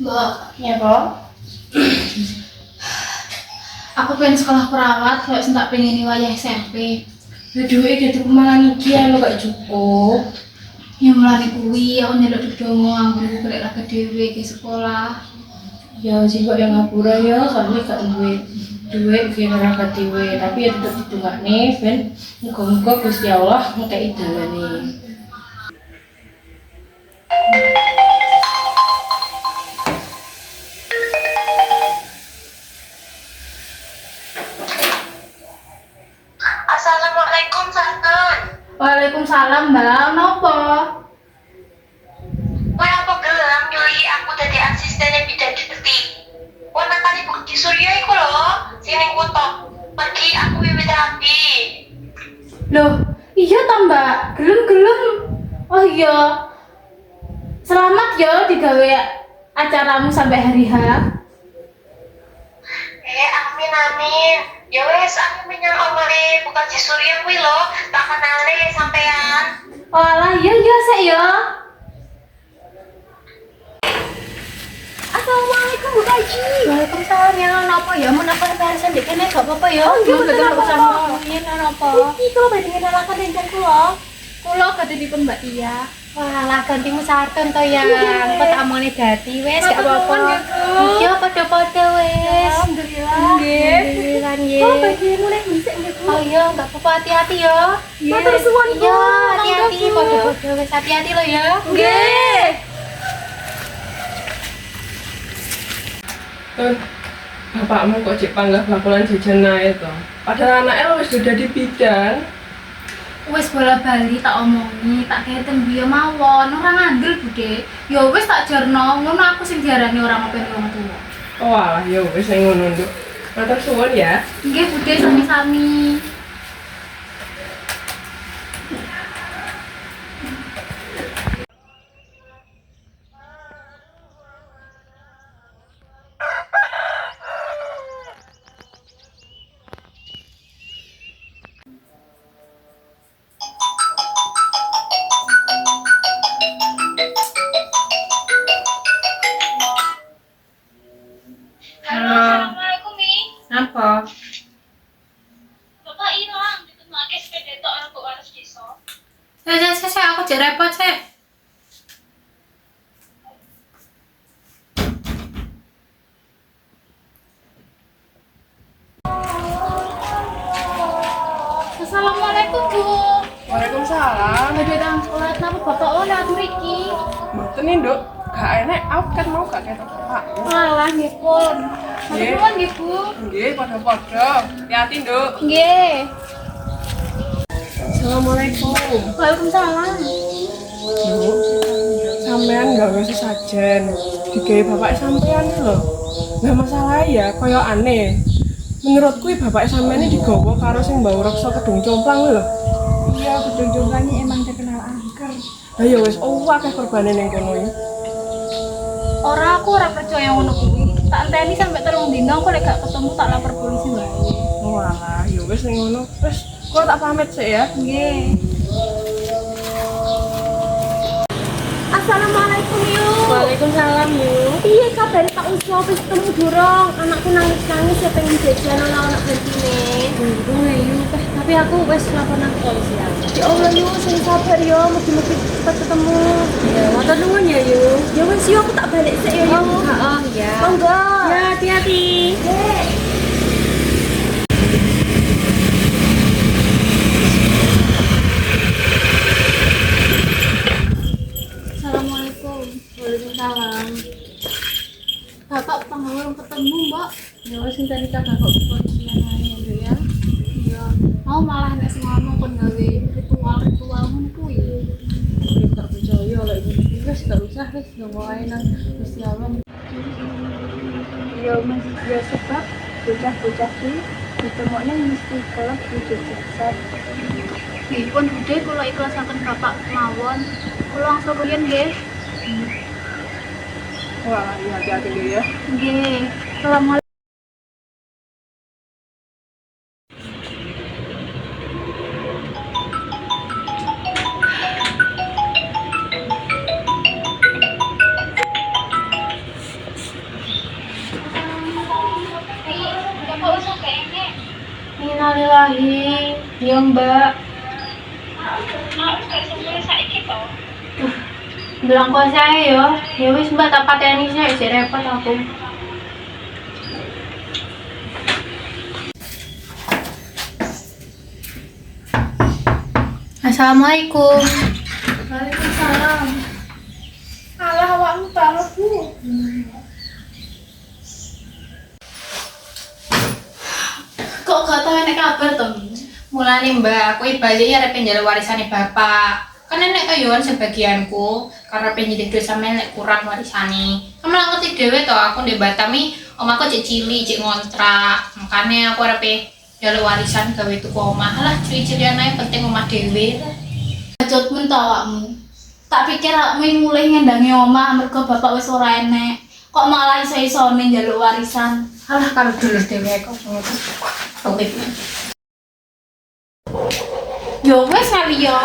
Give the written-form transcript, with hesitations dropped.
Mbak, Ya, kok. aku pengen sekolah perawat, kayak tak pengen wayah SMP. Duwe gitu kemalan iki anu gak cukup. Yang mulai kuwi, aku nyeluk dongo, aku balik lagi dewe ke sekolah. Ya sih kok yang ngapura ya, soalnya gak duwe kira gak duwe, tapi ya tetep ditungakne ben muga-muga Gusti Allah ngekeki dalane. Assalamualaikum Santan. Waalaikumsalam, Mbak. Nopo? Kowe apa gelem nyuyi aku dadi asistene bidan Deti. Kowe nakani Bukti Surya iku lho, sing ning kutho. Pergi aku wiwit rapi. Loh, iya toh, Mbak. Gelem-gelem. Oh iya. Selamat ya digawe acaramu sampai hari H. Amin amin. Ya wes aku menyang omahe Bukti Surya kuwi lho, tak kenale sampean. Oh alah, iya iya sik ya. Assalamualaikum Bu Kaji. Waalaikumsalam ya. Nopo ya? Menapa persen dek kene gak apa-apa ya? Oh, iya, betul, betul apa-apa. sama yen napa? Iki kula badhe ngenalaken rencang kula. Kula gak dipun Mbak Tia. Walah gantimu sarton to ya. Iya. Kok tak omongane dadi wis gak Matur apa-apa. nuwun ya, Bu. Iya padha-padha wis. Alhamdulillah. Alhamdulillah nggih. Kok bagian mulai bisik nggih, Bu? Oh iya enggak apa-apa hati-hati ya. Matur suwun, Bu. Iya hati-hati Monggo, Bu. padha-padha wis hati-hati lo ya. Nggih. Tuh, bapakmu kok cek panggah bakulan jajan ae to. Padahal anaknya wis udah di bidan. Wis bola-bali tak omongi, tak keten biya mawon, ora ngandel Bude. Ya wis tak jarno, ngono aku sing diarani ora ngopeni wong tuwa. Oh alah ya wis sing ngono nduk. Matur suwun ya. Nggih Bude sami-sami. Halo, Halo. assalamualaikum Mi. Apa? Bapak ilang ditemake sepeda tok aku harus desa. Saya aku jek repot, Sek. Assalamualaikum, Bu. Waalaikumsalam. Badhe tang salat napa Bapak oleh atur iki? Mboten nih, Nduk. Gak enek, aku kan mau gak ketok Pak. Alah nggih pun. Matur Nggih. nuwun nggih, Bu. Nggih, padha-padha. Hati-hati, Nduk. Nggih. Assalamualaikum. Waalaikumsalam. Nduk, sampean gawe sesajen. Digawe bapak sampean lho. Nggak masalah ya, koyo aneh. Menurutku bapak sampean ini digawa karo sing mbau reksa kedung complang lho. Iya gedung jomblangi emang terkenal angker. Ayo wis akeh korbane ning kono iki. Ora aku ora percaya ngono kuwi. Tak enteni sampe 3 dino kok lek gak ketemu tak lapor polisi wae. Oh alah, ya wis ning ngono. Wis, kula tak pamit sik ya. Nggih. Assalamualaikum yuk. Waalaikumsalam, Yu. Iya kabar Pak Uswo wis ketemu durung. Anakku nangis-nangis ya pengen jajan ana gantine. Oh iya, tapi aku wis lapor nang polisi ya. Ya Allah yuk, sing sabar ya, mugi-mugi cepet ketemu. Ya, matur nuwun ya, Yu. Ya wis yuk, aku tak balik sik ya yuk. Heeh, ya. Monggo. Ya, hati-hati. Assalamualaikum. Waalaikumsalam. Bapak pengen ketemu, Mbak. Ya wis tadi kakak kok kepolisian ae lho ya. Iya. Mau malah nek sing ngomong kon gawe ritual-ritual ngono kuwi. Wis tak percaya lek iki wis gak usah wis ndonga ae nang Gusti Allah. Ya mas, ya sebab bocah-bocah kuwi ditemokne mesti kelas wujud sukses. Dipun budhe kula ikhlasaken Bapak mawon. Kula langsung riyen nggih. Wah, iya hati-hati dulu ya. Nggih. Assalamualaikum. Innalillahi. Ya Mbak. Bilang kok saya ya. Ya wis Mbak tak pateni sik repot aku. Assalamualaikum. Waalaikumsalam. Alah awakmu banget, Bu. Kok gak tau enek kabar to? Mulane Mbak, aku balik ya arep njaluk warisane bapak. Kan enek kayuan sebagianku karena penyidik dosa melek kurang warisane. Kamu lah ngerti dhewe to aku ndek Batam iki omahku cek cilik, cek ngontrak. Makane aku arep njaluk warisan gawe tuku omah. Lah cilik-cilikan ae penting omah dhewe. Bacotmu to awakmu. Tak pikir awakmu mulai ngendangi omah mergo bapak wis ora enek. Kok malah iso-isone njaluk warisan. Alah karo dulur dhewe kok ngono. Oke. Yo wes kali yo.